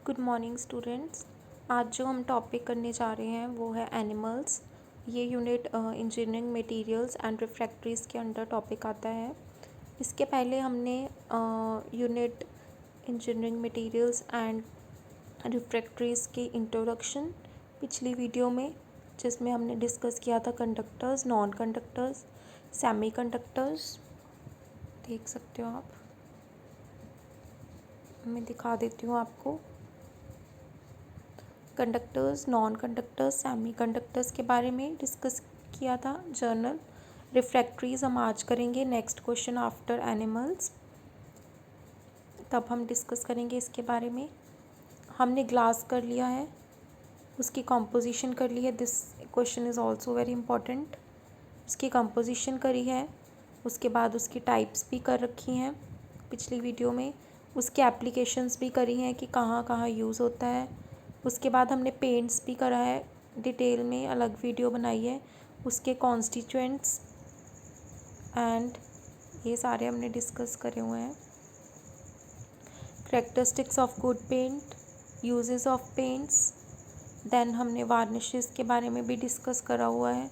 Good morning students. आज जो हम टॉपिक करने जा रहे हैं वो है एनिमल्स। ये यूनिट इंजीनियरिंग मटेरियल्स एंड रिफ्रैक्टरीज़ के अंडर टॉपिक आता है। इसके पहले हमने यूनिट इंजीनियरिंग मटेरियल्स एंड रिफ्रैक्टरीज़ की इंट्रोडक्शन पिछली वीडियो में, जिसमें हमने डिस्कस किया था conductors, non conductors, semi conductors. देख सकते हो आप, मैं दिखा देती हूँ आपको। Conductors, non conductors, semi conductors के बारे में डिस्कस किया था। जर्नल रिफ्रैक्टरीज हम आज करेंगे, नेक्स्ट क्वेश्चन आफ्टर एनिमल्स, तब हम डिस्कस करेंगे इसके बारे में। हमने ग्लास कर लिया है, उसकी कंपोजिशन कर ली है। This question is also very important. उसकी कंपोजिशन करी है, उसके बाद उसकी टाइप्स भी कर रखी हैं पिछली वीडियो में। उसके एप्लीकेशंस भी करी हैं कि कहाँ कहाँ यूज़ होता है। उसके बाद हमने पेंट्स भी करा है, डिटेल में अलग वीडियो बनाई है। उसके कॉन्स्टिट्यूएंट्स एंड ये सारे हमने डिस्कस करे हुए हैं। Characteristics of good paint, uses of paints, then हमने वार्निशेस के बारे में भी डिस्कस करा हुआ है।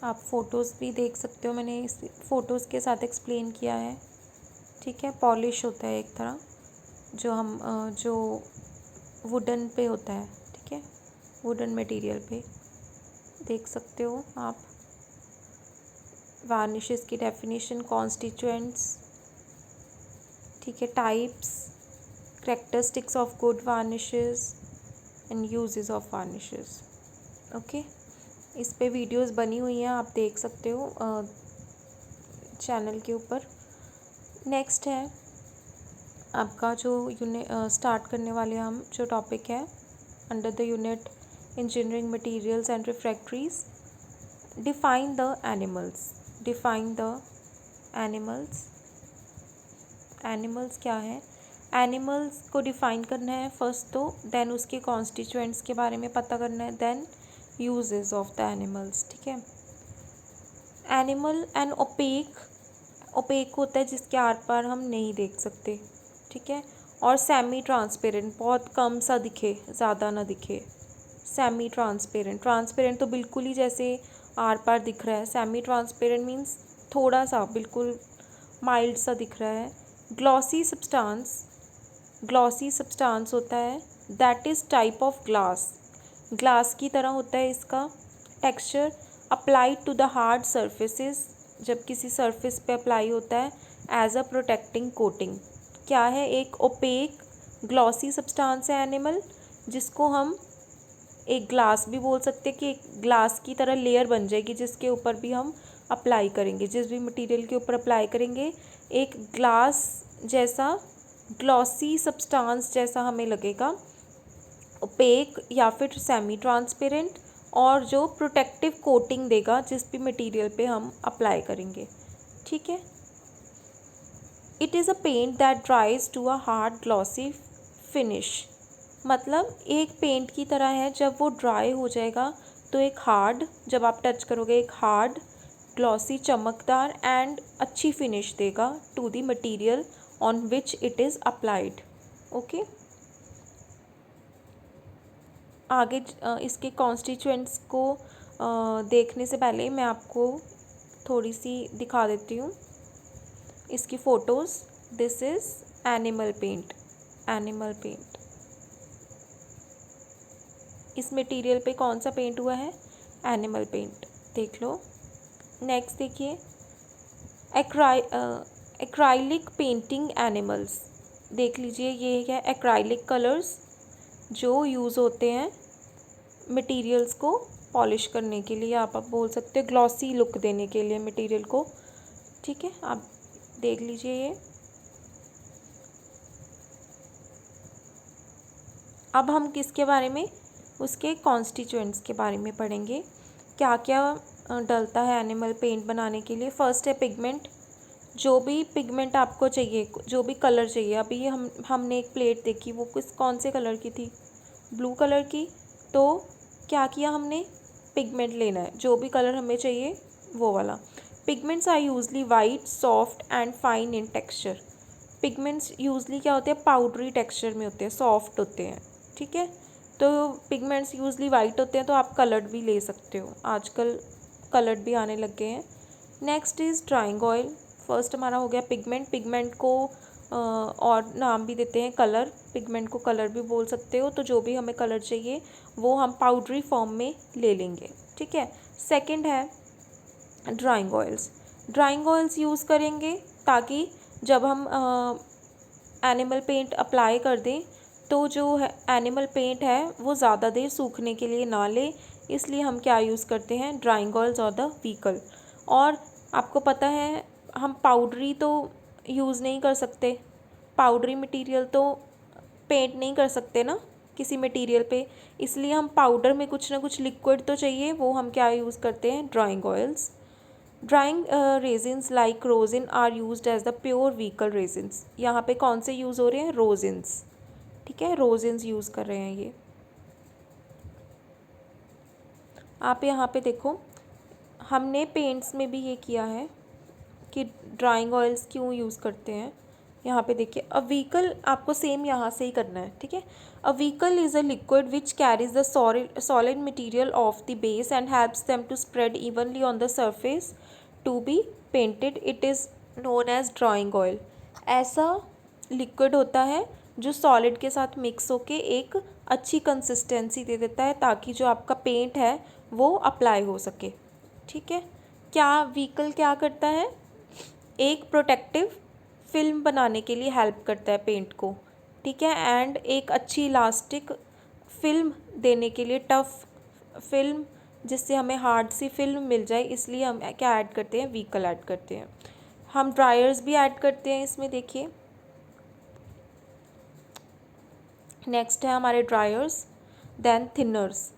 आप फ़ोटोज़ भी देख सकते हो, मैंने इस फ़ोटोज़ के साथ एक्सप्लेन किया है। ठीक है, पॉलिश होता है एक तरह जो वुडन पे होता है। ठीक है, वुडन मटेरियल पे देख सकते हो आप। वार्निशेस की डेफिनेशन, कॉन्स्टिट्यूएंट्स, ठीक है, types, characteristics of good varnishes and uses of varnishes. Okay, इस पे वीडियोस बनी हुई हैं, आप देख सकते हो चैनल के ऊपर। नेक्स्ट है आपका जो स्टार्ट करने वाले हम जो टॉपिक है under the unit engineering materials and refractories. Define the animals. Define the animals. Animals क्या है? एनिमल्स को डिफाइन करना है फर्स्ट तो, देन उसके कॉन्स्टिट्यूएंट्स के बारे में पता करना है, then uses of the animals. ठीक है, एनिमल एंड ओपेक होता है जिसके आर पार हम नहीं देख सकते। ठीक है, और सेमी ट्रांसपेरेंट, बहुत कम सा दिखे, ज़्यादा ना दिखे। सेमी ट्रांसपेरेंट, ट्रांसपेरेंट तो बिल्कुल ही जैसे आर पार दिख रहा है। सेमी ट्रांसपेरेंट मीन्स थोड़ा सा, बिल्कुल माइल्ड सा दिख रहा है। ग्लॉसी सब्सटेंस, ग्लॉसी सब्सटेंस होता है that is type of glass, glass की तरह होता है इसका texture. Applied to the hard surfaces, जब किसी सरफेस पे अप्लाई होता है एज अ प्रोटेक्टिंग कोटिंग। क्या है? एक ओपेक ग्लॉसी सब्सटेंस है एनिमल, जिसको हम एक ग्लास भी बोल सकते हैं कि एक ग्लास की तरह लेयर बन जाएगी जिसके ऊपर भी हम अप्लाई करेंगे, जिस भी मटेरियल के ऊपर अप्लाई करेंगे एक ग्लास जैसा ग्लॉसी सब्सटेंस जैसा हमें लगेगा, ओपेक या फिर सेमी ट्रांसपेरेंट, और जो प्रोटेक्टिव कोटिंग देगा जिस भी मटेरियल पे हम अप्लाई करेंगे। ठीक है, it is a paint that dries to a hard glossy finish. मतलब एक पेंट की तरह है, जब वो ड्राई हो जाएगा तो एक हार्ड, जब आप टच करोगे एक हार्ड ग्लॉसी चमकदार एंड अच्छी फिनिश देगा to the material on which it is applied. Okay, आगे इसके कॉन्स्टिट्यूएंट्स को देखने से पहले मैं आपको थोड़ी सी दिखा देती हूँ इसकी photos. This is animal paint. Animal paint, इस मटेरियल पे कौन सा पेंट हुआ है? Animal paint. देख लो। नेक्स्ट देखिए, एक्राइलिक पेंटिंग एनिमल्स। देख लीजिए, ये है एक्राइलिक कलर्स जो यूज़ होते हैं मटेरियल्स को पॉलिश करने के लिए, आप बोल सकते हो ग्लॉसी लुक देने के लिए मटेरियल को। ठीक है, आप देख लीजिए ये। अब हम किसके बारे में, उसके कॉन्स्टिट्यूएंट्स के बारे में पढ़ेंगे, क्या क्या डलता है एनिमल पेंट बनाने के लिए। फर्स्ट है पिगमेंट। जो भी पिगमेंट आपको चाहिए, जो भी कलर चाहिए। अभी हमने एक प्लेट देखी, वो कौन से कलर की थी? ब्लू कलर की। तो क्या किया हमने? पिगमेंट लेना है, जो भी कलर हमें चाहिए वो वाला। Pigments are usually white, soft and fine in texture. Pigments usually क्या होते हैं? पाउडरी टेक्सचर में होते हैं, सॉफ्ट होते हैं। ठीक है। तो पिगमेंट्स यूजली वाइट होते हैं, तो आप कलर्ड भी ले सकते हो, आजकल कलर्ड भी आने लग गए हैं। Next is drawing oil. First हमारा हो गया पिगमेंट। पिगमेंट को और नाम भी देते हैं कलर, पिगमेंट को कलर भी बोल सकते हो। तो जो भी हमें कलर चाहिए वो हम पाउडरी फॉर्म में ले लेंगे, ठीक है। सेकंड है drawing oils. Drawing oils use करेंगे ताकि जब हम एनिमल पेंट अप्लाई कर दें तो जो है एनिमल पेंट है वो ज़्यादा देर सूखने के लिए ना ले, इसलिए हम क्या यूज़ करते हैं, ड्राइंग ऑयल्स और द व्हीकल। और आपको पता है हम पाउडरी तो यूज़ नहीं कर सकते, पाउडरी मटेरियल तो पेंट नहीं कर सकते ना किसी मटेरियल पे, इसलिए हम पाउडर में कुछ ना कुछ लिक्विड तो चाहिए, वो हम क्या यूज़ करते हैं, drying oils. Drying resins like rosin are used as the pure vehicle resins. यहाँ पे कौन से यूज़ हो रहे हैं, रोजिन्स, ठीक है, रोजिन्स यूज़ कर रहे हैं ये। आप यहाँ पे देखो हमने पेंट्स में भी ये किया है कि ड्राइंग ऑयल्स क्यों यूज़ करते हैं। यहाँ पे देखिए अ व्हीकल, आपको सेम यहाँ से ही करना है, ठीक है। A vehicle is a liquid which carries the solid material of the base and helps them to spread evenly on the surface to be painted, it is known as drying oil. ऐसा liquid होता है जो solid के साथ mix होके एक अच्छी consistency दे देता है ताकि जो आपका पेंट है वो अप्लाई हो सके, ठीक है। क्या व्हीकल क्या करता है, एक प्रोटेक्टिव फिल्म बनाने के लिए हेल्प करता है पेंट को, ठीक है, एंड एक अच्छी इलास्टिक फिल्म देने के लिए, टफ फिल्म जिससे हमें हार्ड सी फिल्म मिल जाए, इसलिए हम क्या ऐड करते हैं, व्हीकल ऐड करते हैं। हम ड्रायर्स भी ऐड करते हैं इसमें, देखिए। नेक्स्ट है हमारे ड्रायर्स, देन थिनर्स।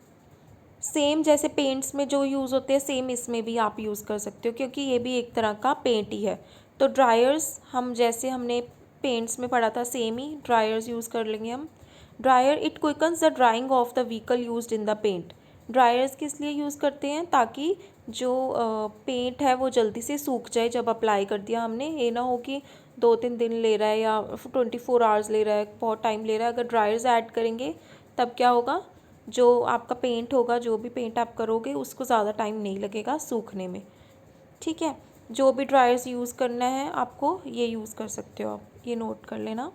सेम जैसे पेंट्स में जो यूज़ होते हैं सेम इसमें भी आप यूज़ कर सकते हो, क्योंकि ये भी एक तरह का पेंट ही है। तो ड्रायर्स हम जैसे हमने पेंट्स में पढ़ा था सेम ही ड्रायर्स यूज़ कर लेंगे हम। Dryer it quickens the drying of the vehicle used in the paint. Dryers किस लिए यूज़ करते हैं, ताकि जो पेंट है वो जल्दी से सूख जाए जब अप्लाई कर दिया हमने। ये ना हो कि 2-3 दिन ले रहा है या 24 आवर्स ले रहा है, बहुत टाइम ले रहा है। अगर ड्रायर्स ऐड करेंगे तब क्या होगा, जो आपका पेंट होगा, जो भी पेंट आप करोगे उसको ज़्यादा टाइम नहीं लगेगा सूखने में, ठीक है। जो भी ड्रायर्स यूज़ करना है आपको ये यूज़ कर सकते हो आप, ये नोट कर लेना।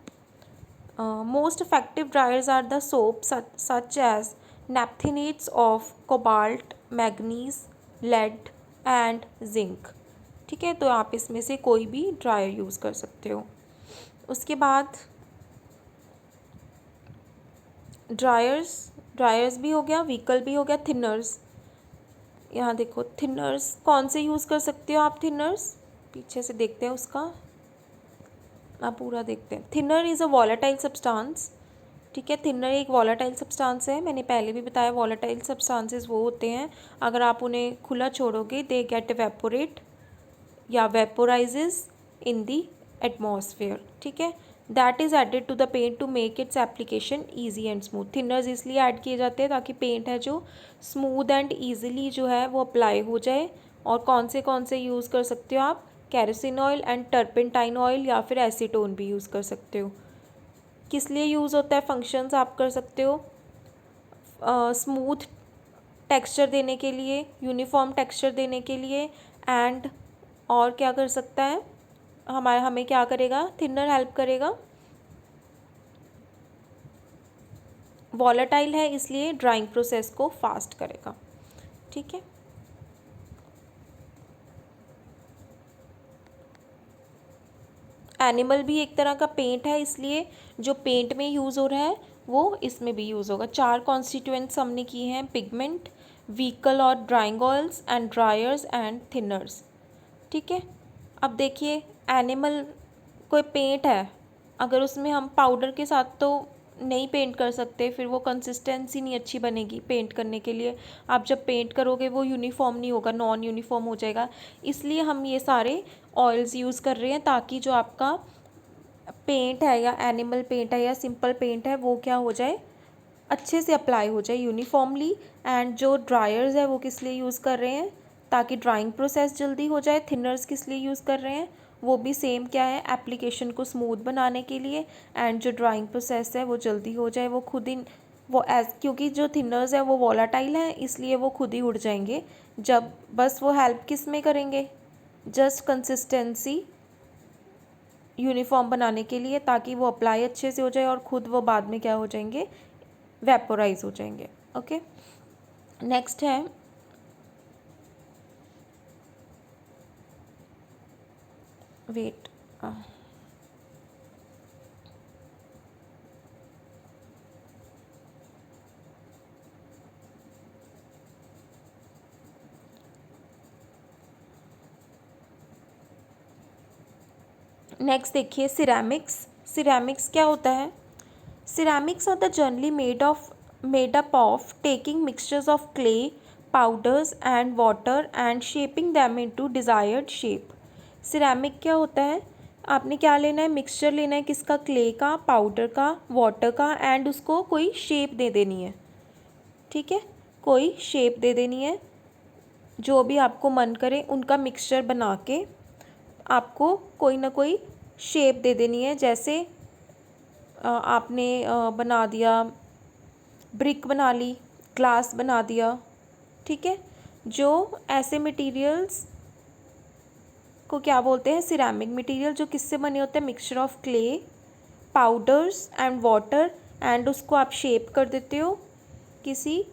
Most effective dryers are the soap such as naphthenates of cobalt, manganese, lead and zinc, ठीक है। तो आप इसमें से कोई भी ड्रायर यूज़ कर सकते हो। उसके बाद ड्रायर्स भी हो गया, व्हीकल भी हो गया। थिनर्स, यहाँ देखो थिनर्स कौन से यूज़ कर सकते हो आप, थिनर्स पीछे से देखते हैं उसका, आप पूरा देखते हैं। Thinner is a volatile substance, ठीक है। थिनर एक वॉलेटाइल सब्सटेंस है, मैंने पहले भी बताया वॉलेटाइल सब्सटेंसेस वो होते हैं अगर आप उन्हें खुला छोड़ोगे दे गेट एवेपोरेट या वेपोराइजेज इन दी एटमॉस्फेयर, ठीक है। That is added to the paint to make its application easy and smooth. Thinners इसलिए ऐड किए जाते हैं ताकि पेंट है जो स्मूथ एंड ईजिली जो है वो अप्लाई हो जाए। और कौन से यूज़ कर सकते हो आप, kerosene oil and turpentine oil या फिर एसीटोन भी यूज़ कर सकते हो। किस लिए यूज़ होता है, फंक्शंस आप कर सकते हो, स्मूथ टेक्सचर देने के लिए, यूनिफॉर्म टेक्सचर देने के लिए, एंड और क्या कर सकता है, हमें क्या करेगा, थिनर हेल्प करेगा, वॉलेटाइल है इसलिए ड्राइंग प्रोसेस को फास्ट करेगा, ठीक है। एनिमल भी एक तरह का पेंट है, इसलिए जो पेंट में यूज़ हो रहा है वो इसमें भी यूज़ होगा। 4 कॉन्स्टिट्यूएंट्स हमने किए हैं, पिगमेंट, व्हीकल और drawing oils and dryers and thinners, ठीक है। अब देखिए एनिमल कोई पेंट है, अगर उसमें हम पाउडर के साथ तो नहीं पेंट कर सकते, फिर वो कंसिस्टेंसी नहीं अच्छी बनेगी पेंट करने के लिए। आप जब पेंट करोगे वो यूनिफॉर्म नहीं होगा, नॉन यूनिफॉर्म हो जाएगा। इसलिए हम ये सारे ऑयल्स यूज़ कर रहे हैं ताकि जो आपका पेंट है या एनिमल पेंट है या सिंपल पेंट है वो क्या हो जाए, अच्छे से अप्लाई हो जाए यूनिफॉर्मली। एंड जो ड्रायर्स है वो किस लिए यूज़ कर रहे हैं, ताकि ड्राइंग प्रोसेस जल्दी हो जाए। थिनर्स किस लिए यूज़ कर रहे हैं, वो भी सेम क्या है, एप्लीकेशन को स्मूथ बनाने के लिए। एंड जो ड्राइंग प्रोसेस है वो जल्दी हो जाए, वो खुद ही वो क्योंकि जो थिनर्स है वो वॉलाटाइल हैं, इसलिए वो खुद ही उड़ जाएंगे। जब बस वो हेल्प किस में करेंगे, जस्ट कंसिस्टेंसी यूनिफॉर्म बनाने के लिए, ताकि वो अप्लाई अच्छे से हो जाए और खुद वो बाद में क्या हो जाएंगे, वेपोराइज हो जाएंगे। ओके, नेक्स्ट है वेट नेक्स्ट देखिए सिरेमिक्स। सिरेमिक्स क्या होता है, ceramics are the generally made up of taking mixtures of clay powders and water and shaping them into desired shape. Ceramic क्या होता है, आपने क्या लेना है, मिक्सचर लेना है किसका, क्ले का, पाउडर का, वाटर का, एंड उसको कोई शेप दे देनी है। ठीक है, कोई शेप दे देनी है, जो भी आपको मन करे उनका मिक्सचर बना के आपको कोई ना कोई शेप दे देनी है। जैसे आपने बना दिया, ब्रिक बना ली, ग्लास बना दिया। ठीक है, जो ऐसे मटेरियल्स को क्या बोलते हैं, सिरेमिक मटेरियल, जो किससे बने होते हैं, mixture of clay powders and water, and उसको आप शेप कर देते हो किसी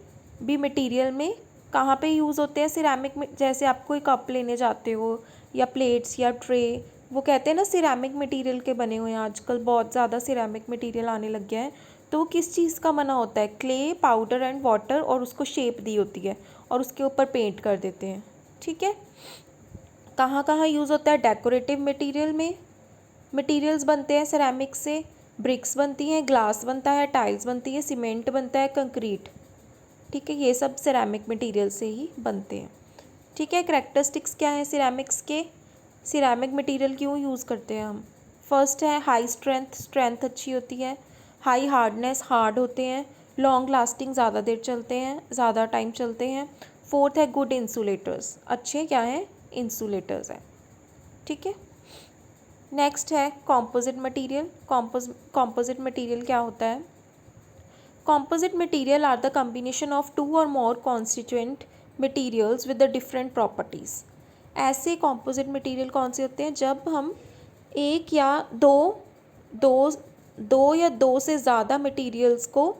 भी मटेरियल में। कहाँ पे यूज़ होते हैं सिरेमिक में, जैसे आप कोई कप लेने जाते हो या प्लेट्स या ट्रे, वो कहते हैं ना सिरेमिक मटेरियल के बने हुए हैं। आजकल बहुत ज़्यादा सिरेमिक मटेरियल आने लग गया है। तो वो किस चीज़ का बना होता है, क्ले पाउडर एंड वाटर, और उसको शेप दी होती है और उसके ऊपर पेंट कर देते हैं। ठीक है, कहाँ कहाँ यूज़ होता है, डेकोरेटिव मटेरियल में मटेरियल्स बनते हैं सिरेमिक से, ब्रिक्स बनती हैं, ग्लास बनता है, टाइल्स बनती है, सीमेंट बनता है, कंक्रीट। ठीक है, ये सब सिरेमिक मटेरियल से ही बनते हैं। ठीक है, करैक्टरिस्टिक्स क्या है सिरेमिक्स के, सिरेमिक मटेरियल क्यों यूज़ करते हैं हम। फर्स्ट है हाई स्ट्रेंथ, स्ट्रेंथ अच्छी होती है। हाई हार्डनेस, हार्ड होते हैं। लॉन्ग लास्टिंग, ज़्यादा देर चलते हैं, ज़्यादा टाइम चलते हैं। फोर्थ है गुड इंसुलेटर्स, अच्छे क्या हैं, इंसुलेटर्स हैं। ठीक है, नेक्स्ट है कॉम्पोजिट मटेरियल। कॉम्पोजिट मटेरियल क्या होता है, composite material are the combination of two or more constituent materials with the different properties। ऐसे composite material कौन से होते हैं, जब हम एक या दो या दो से ज़्यादा materials को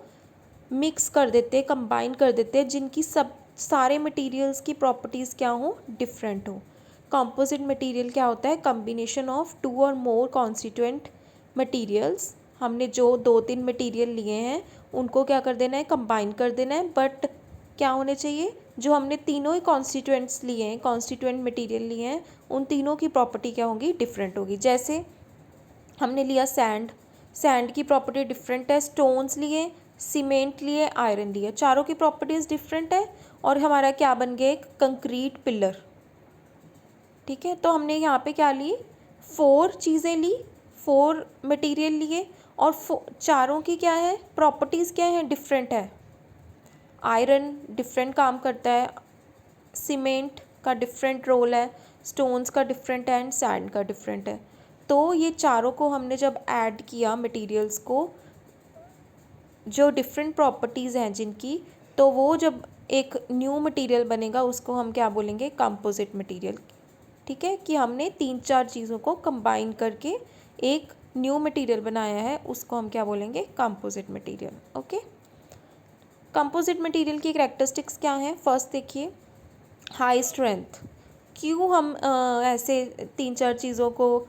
मिक्स कर देते हैं, कंबाइन कर देते हैं, जिनकी सारे मटेरियल्स की प्रॉपर्टीज़ क्या हो, डिफरेंट हो। कॉम्पोजिट मटेरियल क्या होता है, कम्बिनेशन ऑफ टू और मोर कॉन्स्टिट्यूएंट मटेरियल्स। हमने जो 2-3 मटेरियल लिए हैं उनको क्या कर देना है, कंबाइन कर देना है, बट क्या होने चाहिए, जो हमने तीनों ही कॉन्स्टिट्यूएंट्स लिए हैं, कॉन्स्टिट्यूएंट मटेरियल लिए हैं, उन तीनों की प्रॉपर्टी क्या होगी, डिफरेंट होगी। जैसे हमने लिया सैंड, सैंड की प्रॉपर्टी डिफरेंट है। स्टोन्स लिए, सीमेंट लिए, आयरन लिए, चारों की प्रॉपर्टीज़ डिफरेंट है, और हमारा क्या बन गया, एक कंक्रीट पिलर। ठीक है, तो हमने यहाँ पे क्या ली, 4 चीज़ें ली, 4 मटेरियल लिए, और चारों की क्या है, प्रॉपर्टीज़ क्या है, डिफरेंट है। आयरन डिफरेंट काम करता है, सीमेंट का डिफरेंट रोल है, स्टोन्स का डिफरेंट है, एंड सैंड का डिफरेंट है। तो ये चारों को हमने जब ऐड किया मटेरियल्स को, जो डिफरेंट प्रॉपर्टीज़ हैं जिनकी, तो वो जब एक न्यू मटेरियल बनेगा उसको हम क्या बोलेंगे, कंपोजिट मटेरियल। ठीक है, कि हमने 3-4 चीज़ों को कंबाइन करके एक न्यू मटेरियल बनाया है, उसको हम क्या बोलेंगे, composite material. Okay, composite material की करैक्टरिस्टिक्स क्या हैं, फर्स्ट देखिए हाई स्ट्रेंथ। क्यों हम ऐसे 3-4 चीज़ों को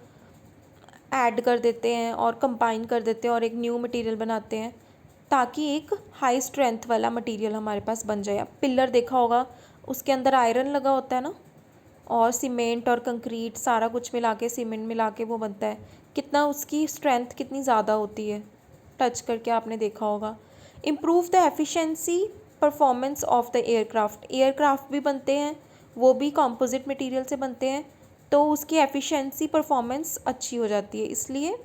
ऐड कर देते हैं और कंबाइन कर देते हैं और एक न्यू मटेरियल बनाते हैं, ताकि एक हाई स्ट्रेंथ वाला मटेरियल हमारे पास बन जाए। पिलर देखा होगा, उसके अंदर आयरन लगा होता है ना, और सीमेंट और कंक्रीट सारा कुछ मिला के, सीमेंट मिला के वो बनता है। कितना उसकी स्ट्रेंथ कितनी ज़्यादा होती है, टच करके आपने देखा होगा। Improve the efficiency performance of the aircraft. Aircraft भी बनते हैं, वो भी कंपोजिट मटेरियल से बनते हैं, तो उसकी एफिशिएंसी परफॉर्मेंस अच्छी हो जाती है, इसलिए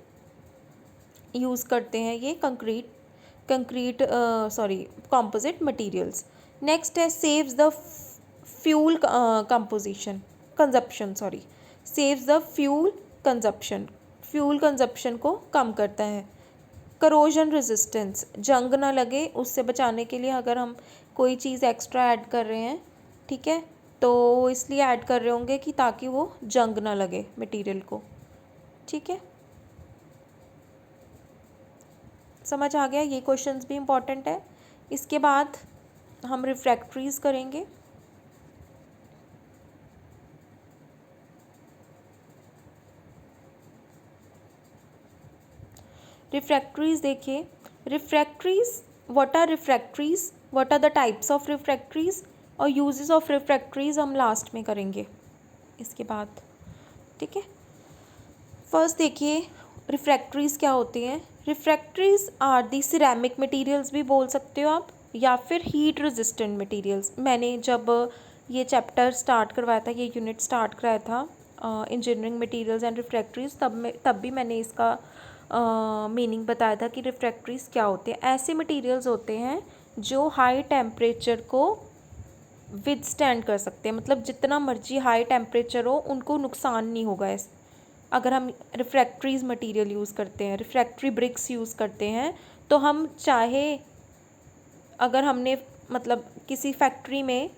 यूज़ करते हैं ये कंपोजिट मटेरियल्स। नेक्स्ट है saves the fuel saves the fuel consumption, fuel consumption को कम करता है। करोजन रेजिस्टेंस, जंग ना लगे उससे बचाने के लिए अगर हम कोई चीज़ एक्स्ट्रा ऐड कर रहे हैं, ठीक है, तो इसलिए ऐड कर रहे होंगे कि ताकि वो जंग ना लगे मटेरियल को। ठीक है, समझ आ गया, ये क्वेश्चंस भी इम्पॉर्टेंट है। इसके बाद हम रिफ्रैक्टरीज करेंगे। रिफ्रैक्टरीज देखिए, refractories, what are refractories, what are the types of refractories और यूजेस ऑफ रिफ्रैक्टरीज हम लास्ट में करेंगे इसके बाद। ठीक है, फर्स्ट देखिए रिफ्रैक्टरीज क्या होती हैं। Refractories are the ceramic materials भी बोल सकते हो आप, या फिर हीट रेजिस्टेंट मटेरियल्स। मैंने जब ये चैप्टर स्टार्ट करवाया था, ये यूनिट स्टार्ट कराया था इंजीनियरिंग मटेरियल्स एंड रिफ्रैक्टरीज, तब भी मैंने इसका मीनिंग बताया था कि रिफ्रैक्टरीज क्या होते हैं। ऐसे मटेरियल्स होते हैं जो हाई टेम्परेचर को विदस्टैंड कर सकते हैं, मतलब जितना मर्जी हाई टेम्परेचर हो उनको नुकसान नहीं होगा अगर हम रिफ्रैक्टरीज मटेरियल यूज़ करते हैं, रिफ्रैक्टरी ब्रिक्स यूज़ करते हैं, तो हम चाहे अगर हमने मतलब किसी फैक्ट्री में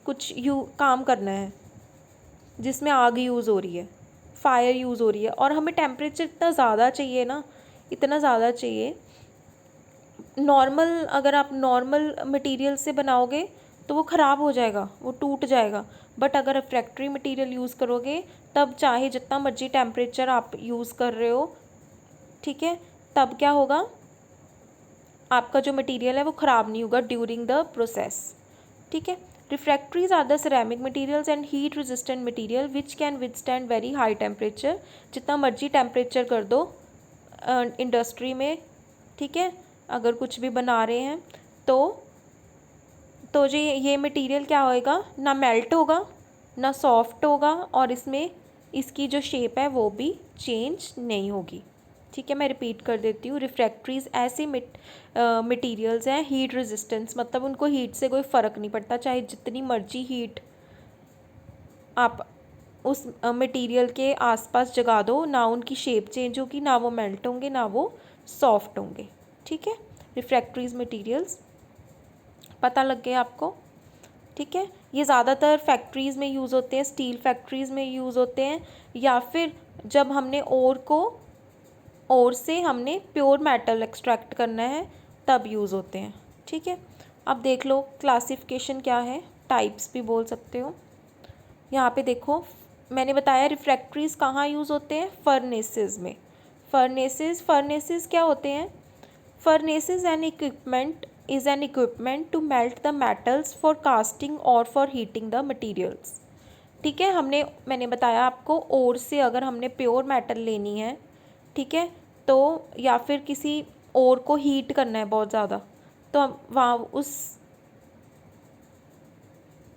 कुछ काम करना है जिसमें आग यूज़ हो रही है, फायर यूज़ हो रही है, और हमें टेम्परेचर इतना ज़्यादा चाहिए ना, इतना ज़्यादा चाहिए, नॉर्मल अगर आप नॉर्मल मटेरियल से बनाओगे तो वो ख़राब हो जाएगा, वो टूट जाएगा। बट अगर रिफ्रैक्टरी मटेरियल यूज़ करोगे तब चाहे जितना मर्जी टेम्परेचर आप यूज़ कर रहे हो, ठीक है, तब क्या होगा, आपका जो मटेरियल है वो ख़राब नहीं होगा ड्यूरिंग द प्रोसेस। ठीक है, refractories are the ceramic materials and heat resistant material which can withstand very high temperature. जितना मर्जी टेम्परेचर कर दो इंडस्ट्री में, ठीक है, अगर कुछ भी बना रहे हैं तो जो ये मटेरियल क्या होएगा, ना मेल्ट होगा ना सॉफ्ट होगा, और इसमें इसकी जो शेप है वो भी चेंज नहीं होगी। ठीक है, मैं रिपीट कर देती हूँ, रिफ्रैक्टरीज ऐसी मटेरियल्स हैं हीट रेजिस्टेंस, मतलब उनको हीट से कोई फ़र्क नहीं पड़ता, चाहे जितनी मर्जी हीट आप उस मटेरियल के आसपास जगा दो, ना उनकी शेप चेंज होगी, ना वो मेल्ट होंगे, ना वो सॉफ्ट होंगे। ठीक है, रिफ्रैक्टरीज मटेरियल्स पता लग गया आपको। ठीक है, ये ज़्यादातर फैक्ट्रीज़ में यूज़ होते हैं, स्टील फैक्ट्रीज़ में यूज़ होते हैं, या फिर जब हमने ओर से हमने प्योर मेटल एक्सट्रैक्ट करना है तब यूज़ होते हैं। ठीक है, अब देख लो क्लासिफिकेशन क्या है, टाइप्स भी बोल सकते हो। यहाँ पे देखो मैंने बताया रिफ्रैक्टरीज़ कहाँ यूज़ होते हैं, फर्नेसेस में। फर्नेसेस क्या होते हैं, furnaces N equipment is an equipment to melt the metals for casting or for heating the materials। ठीक है, मैंने बताया आपको ओर से अगर हमने प्योर मेटल लेनी है, ठीक है, तो या फिर किसी ओर को हीट करना है बहुत ज़्यादा, तो हम वहाँ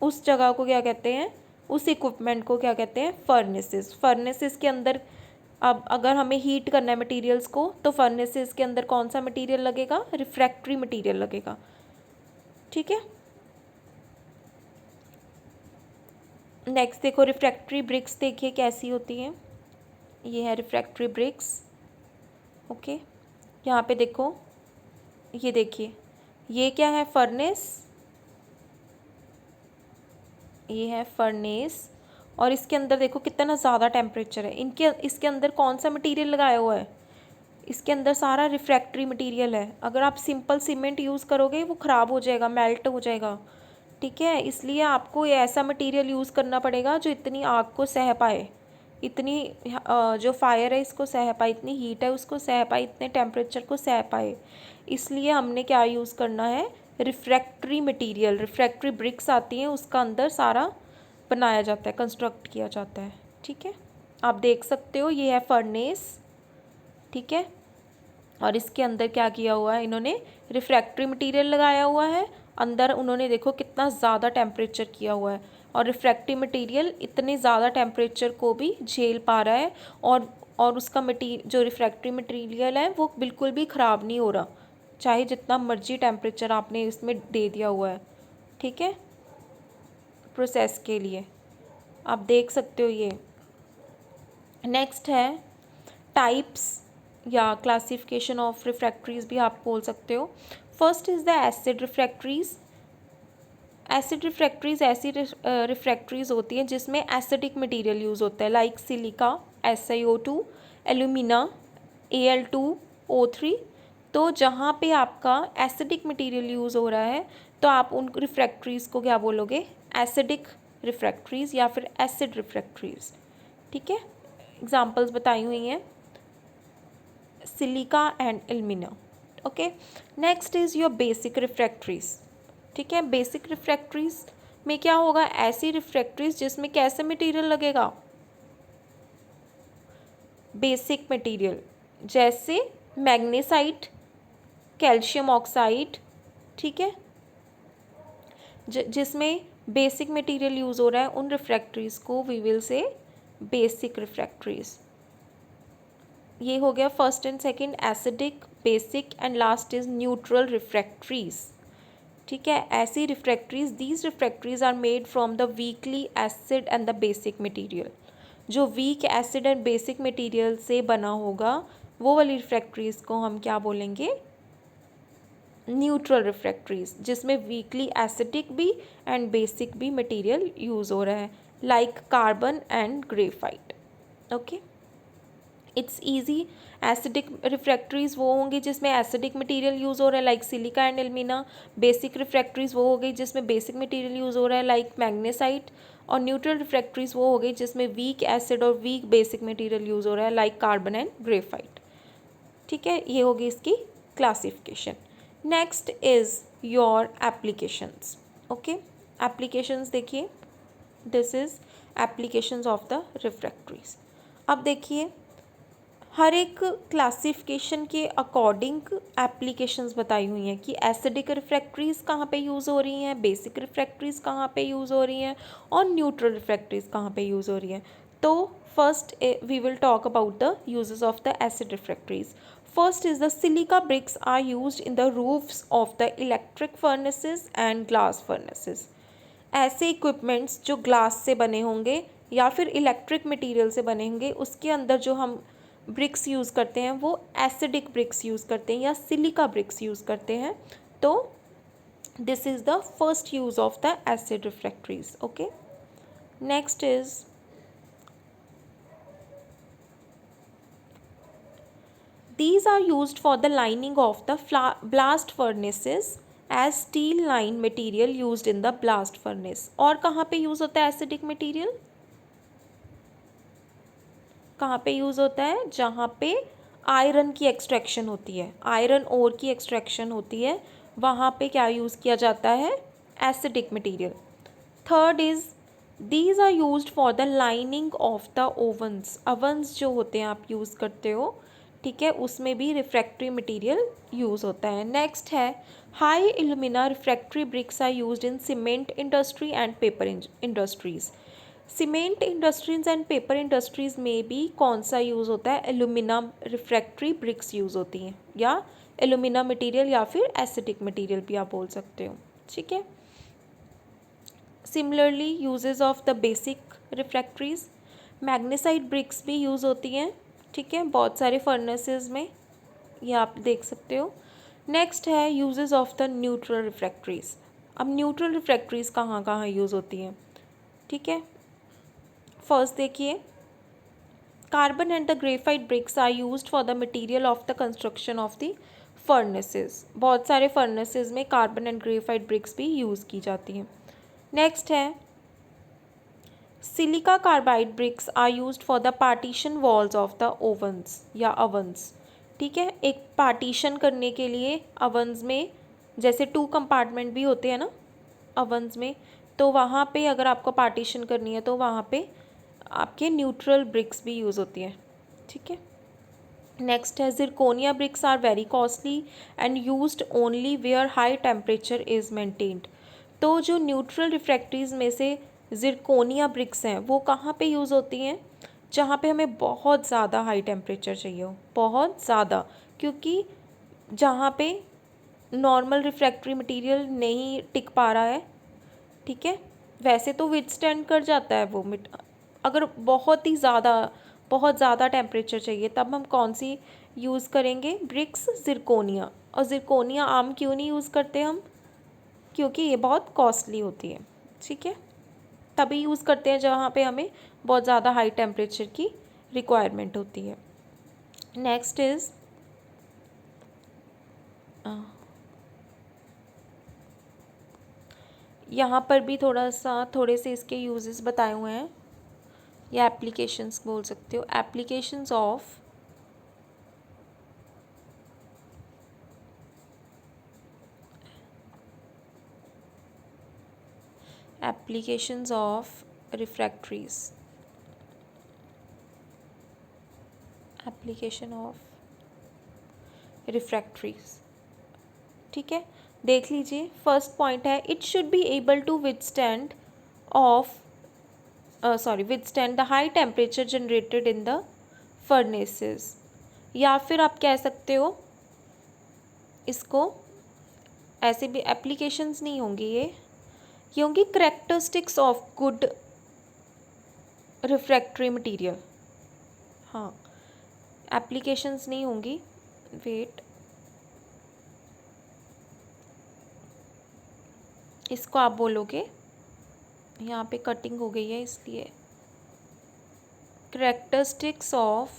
उस जगह को क्या कहते हैं, उस इक्विपमेंट को क्या कहते हैं, फर्नेसेस के अंदर अब अगर हमें हीट करना है मटेरियल्स को, तो फर्नेसेस के अंदर कौन सा मटेरियल लगेगा, रिफ्रैक्टरी मटेरियल लगेगा। ठीक है, नेक्स्ट देखो रिफ्रैक्टरी ब्रिक्स, देखिए कैसी होती हैं, ये है रिफ्रैक्टरी ब्रिक्स। ओके, यहाँ पे देखो, ये देखिए ये क्या है, ये है फर्नेस, और इसके अंदर देखो कितना ज़्यादा टेम्परेचर है, इसके अंदर कौन सा मटेरियल लगाया हुआ है, इसके अंदर सारा रिफ्रैक्टरी मटेरियल है। अगर आप सिंपल सीमेंट यूज़ करोगे वो ख़राब हो जाएगा, मेल्ट हो जाएगा। ठीक है, इसलिए आपको ये ऐसा मटेरियल यूज़ करना पड़ेगा जो इतनी आग को सह पाए, इतनी जो फायर है इसको सह पाए, इतनी हीट है उसको सह पाए, इतने टेम्परेचर को सह पाए। इसलिए हमने क्या यूज़ करना है, रिफ्रैक्टरी मटेरियल। रिफ्रैक्टरी ब्रिक्स आती हैं, उसका अंदर सारा बनाया जाता है, कंस्ट्रक्ट किया जाता है। ठीक है, आप देख सकते हो ये है फर्नेस, ठीक है, और इसके अंदर क्या किया हुआ है, इन्होंने रिफ्रैक्टरी मटेरियल लगाया हुआ है, अंदर उन्होंने देखो कितना ज़्यादा टेम्परेचर किया हुआ है, और रिफ्रैक्टरी मटेरियल इतने ज़्यादा टेम्परेचर को भी झेल पा रहा है, और उसका जो रिफ्रैक्टरी मटेरियल है वो बिल्कुल भी ख़राब नहीं हो रहा, चाहे जितना मर्जी टेम्परेचर आपने इसमें दे दिया हुआ है। ठीक है, प्रोसेस के लिए आप देख सकते हो ये। नेक्स्ट है टाइप्स या क्लासिफिकेशन ऑफ रिफ्रैक्टरीज भी आप बोल सकते हो। First is the acid refractories. Acid refractories ऐसी रिफ्रैक्टरीज होती हैं जिसमें एसिडिक मटेरियल यूज़ होता है, like silica, SiO2, alumina, Al2O3। तो जहाँ पे आपका एसिडिक मटेरियल यूज़ हो रहा है तो आप उन रिफ्रैक्टरीज को क्या बोलोगे, एसिडिक रिफ्रैक्टरीज या फिर एसिड रिफ्रैक्टरीज। ठीक है, एग्जांपल्स बताई हुई हैं, silica and alumina. Okay, next is your basic refractories. ठीक है, बेसिक रिफ्रैक्टरीज में क्या होगा, ऐसी रिफ्रैक्टरीज जिसमें कैसे मटेरियल लगेगा, बेसिक मटेरियल, जैसे मैग्नेसाइट, कैल्शियम ऑक्साइड। ठीक है, जिसमें बेसिक मटेरियल यूज़ हो रहा है उन रिफ्रैक्टरीज को we will say basic refractories. ये हो गया first and second, acidic, basic and last is neutral refractories. ठीक है, ऐसी refractories, these refractories are made from the weekly acid and the basic material. जो weak acid and basic material से बना होगा वो वाली रिफ्रैक्टरीज को हम क्या बोलेंगे, न्यूट्रल रिफ्रैक्टरीज, जिसमें वीकली एसिडिक भी एंड बेसिक भी मटेरियल यूज़ हो रहा है, like carbon and graphite. Okay, it's easy. Acidic refractories वो होंगी जिसमें एसिडिक मटेरियल यूज़ हो रहा है, like silica and alumina. Basic refractories वो हो गई जिसमें बेसिक मटेरियल यूज़ हो रहा है, लाइक मैग्नेसाइट। और न्यूट्रल रिफ्रैक्टरीज वो हो गई जिसमें वीक एसिड और वीक बेसिक मटेरियल यूज़ हो रहा है, लाइक कार्बन एंड ग्रेफाइट। ठीक है, ये होगी इसकी classification. Next is your applications. Okay, applications देखिए, this is applications of the refractories. अब देखिए, हर एक क्लासिफिकेशन के अकॉर्डिंग एप्लीकेशंस बताई हुई हैं कि एसिडिक रिफ्रैक्टरीज कहाँ पे यूज़ हो रही हैं, बेसिक रिफ्रैक्टरीज कहाँ पे यूज़ हो रही हैं और न्यूट्रल रिफ्रैक्टरीज कहाँ पे यूज़ हो रही हैं। तो first we will talk about the uses of the acid refractories. First is the silica bricks are used in the roofs of the electric furnaces and glass furnaces. ऐसे equipments जो glass से बने होंगे या फिर इलेक्ट्रिक मटेरियल से बने होंगे, उसके अंदर जो हम ब्रिक्स यूज़ करते हैं वो एसिडिक ब्रिक्स यूज़ करते हैं या सिलिका ब्रिक्स यूज़ करते हैं। तो this is the first use of the acid refractories. Okay, next is these are used for the lining of the blast furnaces as steel line material used in the blast furnace। और कहाँ पे use होता है acidic material, कहाँ पे use होता है, जहाँ पे आयरन की एक्सट्रैक्शन होती है, आयरन ओर की एक्सट्रैक्शन होती है, वहाँ पे क्या यूज़ किया जाता है, acidic material. Third is these are used for the lining of the ovens. Ovens जो होते हैं आप यूज़ करते हो, ठीक है, उसमें भी रिफ्रैक्टरी मटेरियल यूज़ होता है। नेक्स्ट है high alumina refractory bricks are used in cement industry and paper industries. Cement industries and paper industries में भी कौन सा यूज़ होता है, एल्यूमिना रिफ्रैक्टरी ब्रिक्स यूज़ होती हैं, या एल्यूमिना मटेरियल या फिर एसिडिक मटेरियल भी आप बोल सकते हो। ठीक है, similarly uses of the basic refractories, magnesite bricks भी यूज़ होती हैं। ठीक है, बहुत सारे फर्नेसेस में, ये आप देख सकते हो। नेक्स्ट है uses of the neutral refractories. अब न्यूट्रल रिफ्रैक्टरीज कहाँ कहाँ यूज़ होती हैं, ठीक है। फर्स्ट देखिए, carbon and the graphite bricks are used for the material of the construction of the furnaces. बहुत सारे फर्नेसेस में कार्बन एंड ग्रेफाइट ब्रिक्स भी यूज़ की जाती हैं। नेक्स्ट है silica carbide bricks are used for the partition walls of the ovens या ovens. ठीक है, एक पार्टीशन करने के लिए अवंस में, जैसे 2 कंपार्टमेंट भी होते हैं ना अवंस में, तो वहाँ पे अगर आपको पार्टीशन करनी है तो वहाँ पे आपके न्यूट्रल ब्रिक्स भी यूज़ होती हैं। ठीक है, नेक्स्ट है zirconia bricks are very costly and used only where high temperature is maintained. तो जो न्यूट्रल रिफ्रैक्टरीज में से जिरकोनिया ब्रिक्स हैं वो कहाँ पे यूज़ होती हैं, जहाँ पे हमें बहुत ज़्यादा हाई टेम्परेचर चाहिए हो, बहुत ज़्यादा, क्योंकि जहाँ पे नॉर्मल रिफ्रैक्टरी मटेरियल नहीं टिक पा रहा है, ठीक है, वैसे तो विथस्टैंड कर जाता है वो अगर बहुत ज़्यादा टेम्परेचर चाहिए तब हम कौन सी यूज़ करेंगे ब्रिक्स ज़िरकोनिया। और ज़िरकोनिया आम क्यों नहीं यूज़ करते हम? क्योंकि ये बहुत कॉस्टली होती है, ठीक है। तभी यूज़ करते हैं जहाँ पे हमें बहुत ज़्यादा हाई टेम्परेचर की रिक्वायरमेंट होती है। नेक्स्ट इज़ यहाँ पर भी थोड़े से इसके यूजेस बताए हुए हैं, या एप्लीकेशंस बोल सकते हो। Applications of refractories, application of refractories, ठीक है। देख लीजिए, फर्स्ट पॉइंट है it should be able to withstand the high temperature generated in the furnaces. या फिर आप कह सकते हो इसको ऐसे भी, एप्लीकेशंस नहीं होंगी ये होंगी characteristics of good refractory material. हाँ, एप्लीकेशंस नहीं होंगी, वेट, इसको आप बोलोगे, यहाँ पे कटिंग हो गई है इसलिए, करेक्टरिस्टिक्स ऑफ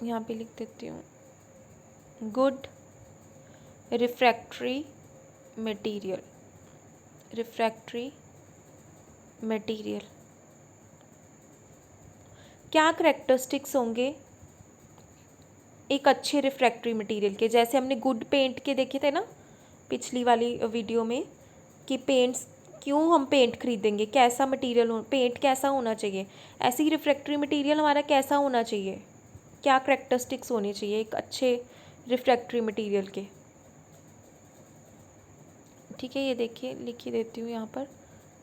यहाँ पे लिख देती हूँ, गुड रिफ्रैक्टरी मटेरियल, क्या करेक्टरिस्टिक्स होंगे एक अच्छे रिफ्रैक्टरी मटेरियल के? जैसे हमने गुड पेंट के देखे थे ना पिछली वाली वीडियो में, कि पेंट्स क्यों हम पेंट खरीदेंगे, कैसा मटेरियल हो, पेंट कैसा होना चाहिए, ऐसे ही रिफ्रैक्टरी मटेरियल हमारा कैसा होना चाहिए, क्या करेक्टरिस्टिक्स होनी चाहिए एक अच्छे रिफ्रैक्टरी मटेरियल के, ठीक है। ये देखिए, लिख ही देती हूँ यहाँ पर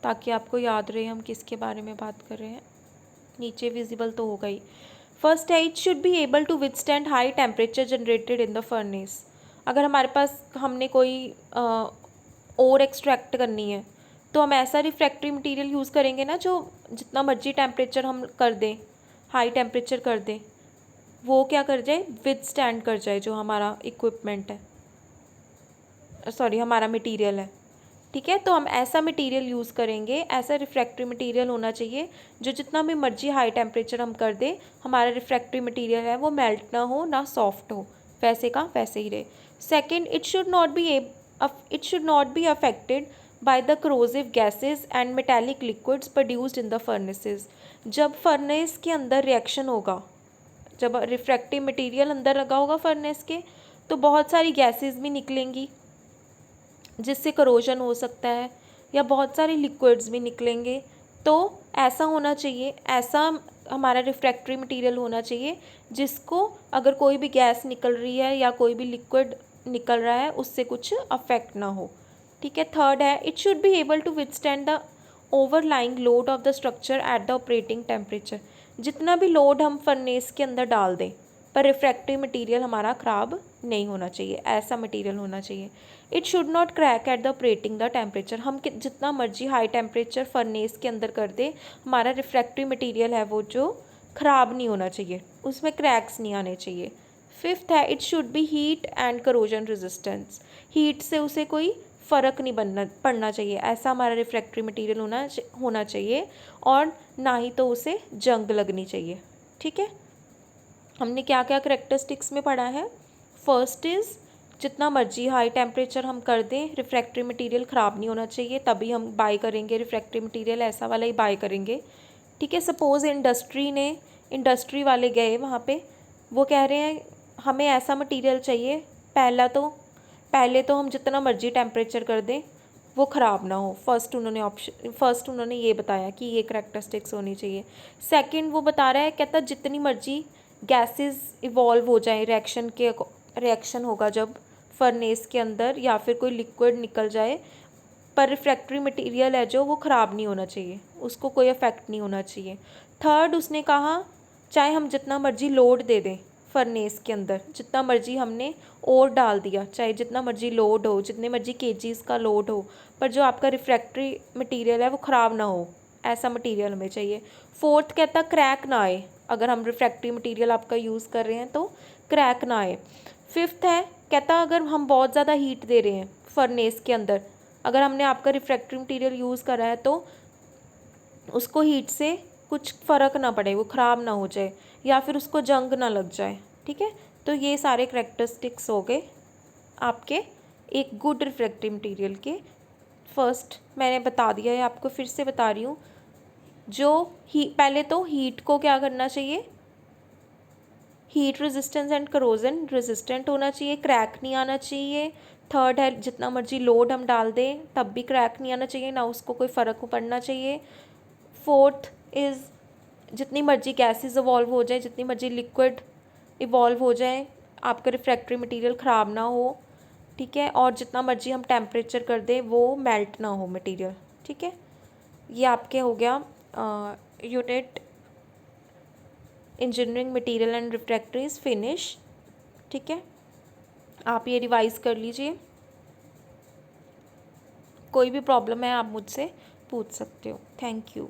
ताकि आपको याद रहे हम किसके बारे में बात कर रहे हैं। नीचे विजिबल तो होगा ही। फर्स्ट है it should be able to withstand high temperature generated in the furnace. अगर हमारे पास हमने कोई और एक्सट्रैक्ट करनी है तो हम ऐसा रिफ्रैक्टरी मटेरियल यूज़ करेंगे ना जो जितना मर्जी टेम्परेचर हम कर दें, हाई टेम्परेचर कर दें, वो क्या कर जाए, विदस्टैंड कर जाए जो हमारा इक्विपमेंट है, सॉरी हमारा मटेरियल है, ठीक है। तो हम ऐसा मटेरियल यूज़ करेंगे, ऐसा रिफ्रैक्टरी मटेरियल होना चाहिए जो जितना भी मर्जी हाई टेम्परेचर हम कर दें, हमारा रिफ्रैक्टरी मटेरियल है वो मेल्ट ना हो ना सॉफ्ट हो, वैसे का वैसे ही रहे। Second, it should not be affected by the corrosive gases and metallic liquids produced in the furnaces। जब फर्नेस के अंदर रिएक्शन होगा, जब रिफ्रैक्टरी मटेरियल अंदर लगा होगा फर्नेस के, तो बहुत सारी गैसेस भी निकलेंगी जिससे करोजन हो सकता है, या बहुत सारे लिक्विड्स भी निकलेंगे। तो ऐसा होना चाहिए, ऐसा हमारा रिफ्रैक्टरी मटेरियल होना चाहिए जिसको अगर कोई भी गैस निकल रही है या कोई भी लिक्विड निकल रहा है उससे कुछ अफेक्ट ना हो, ठीक है। थर्ड है it should be able to withstand the overlying load of the structure at the operating temperature. जितना भी लोड हम फर्नेस के अंदर डाल दें पर रिफ्रैक्टरी मटेरियल हमारा ख़राब नहीं होना चाहिए, ऐसा मटेरियल होना चाहिए। It should not crack eight the operating the temperature. हम जितना मर्जी हाई टेम्परेचर फर्नेस के अंदर कर दे, हमारा रिफ्रैक्टरी मटेरियल है वो जो ख़राब नहीं होना चाहिए, उसमें क्रैक्स नहीं आने चाहिए। फिफ्थ है it should B heat and corrosion resistance. Heat से उसे कोई फ़र्क नहीं पड़ना चाहिए, ऐसा हमारा रिफ्रैक्टरी मटेरियल होना चाहिए, और ना ही तो उसे जंग लगनी चाहिए, ठीक है। हमने क्या क्या करेक्टरिस्टिक्स में पढ़ा है। फर्स्ट इज़ जितना मर्जी हाई टेम्परेचर हम कर दें, रिफ्रैक्टरी मटेरियल ख़राब नहीं होना चाहिए, तभी हम बाय करेंगे रिफ्रैक्टरी मटेरियल, ऐसा वाला ही बाय करेंगे, ठीक है। सपोज़ इंडस्ट्री वाले गए वहाँ पे, वो कह रहे हैं हमें ऐसा मटेरियल चाहिए, पहले तो हम जितना मर्जी टेम्परेचर कर दें वो ख़राब ना हो। फर्स्ट उन्होंने ये बताया कि ये करेक्टरिस्टिक्स होनी चाहिए। सेकंड वो बता रहा है, कहता जितनी मर्जी गैसेस इवॉल्व हो जाए, रिएक्शन होगा जब फर्नेस के अंदर, या फिर कोई लिक्विड निकल जाए, पर रिफ्रैक्टरी मटेरियल है जो वो ख़राब नहीं होना चाहिए, उसको कोई अफेक्ट नहीं होना चाहिए। थर्ड उसने कहा चाहे हम जितना मर्जी लोड दे दें फर्नेस के अंदर जितना मर्जी हमने और डाल दिया, चाहे जितना मर्जी लोड हो, जितने मर्जी केजीज़ का लोड हो, पर जो आपका रिफ्रैक्टरी मटेरियल है वो ख़राब ना हो, ऐसा मटेरियल हमें चाहिए। फोर्थ कहता क्रैक ना आए, अगर हम रिफ्रैक्टरी मटेरियल आपका यूज़ कर रहे हैं तो क्रैक ना आए। फिफ्थ है कहता अगर हम बहुत ज़्यादा हीट दे रहे हैं फर्नेस के अंदर, अगर हमने आपका रिफ्रैक्टरी मटेरियल यूज़ करा है तो उसको हीट से कुछ फ़र्क ना पड़े, वो ख़राब ना हो जाए या फिर उसको जंग ना लग जाए, ठीक है। तो ये सारे करैक्टरिस्टिक्स हो गए आपके एक गुड रिफ्रैक्टरी मटेरियल के। फर्स्ट मैंने बता दिया है, आपको फिर से बता रही हूँ। पहले तो हीट को क्या करना चाहिए, heat resistance and corrosion resistant होना चाहिए, क्रैक नहीं आना चाहिए। थर्ड है जितना मर्जी लोड हम डाल दें तब भी क्रैक नहीं आना चाहिए, ना उसको कोई फ़र्क पड़ना चाहिए। फोर्थ इज़ जितनी मर्जी गैसेस इवॉल्व हो जाए, जितनी मर्जी लिक्विड इवॉल्व हो जाए, आपका रिफ्रैक्टरी मटेरियल ख़राब ना हो, ठीक है। और जितना मर्जी हम टेम्परेचर कर दें वो मेल्ट ना हो मटेरियल, ठीक है। ये आपके हो गया unit engineering material and refractories finish, ठीक है। आप ये रिवाइज़ कर लीजिए, कोई भी प्रॉब्लम है आप मुझसे पूछ सकते हो। Thank you.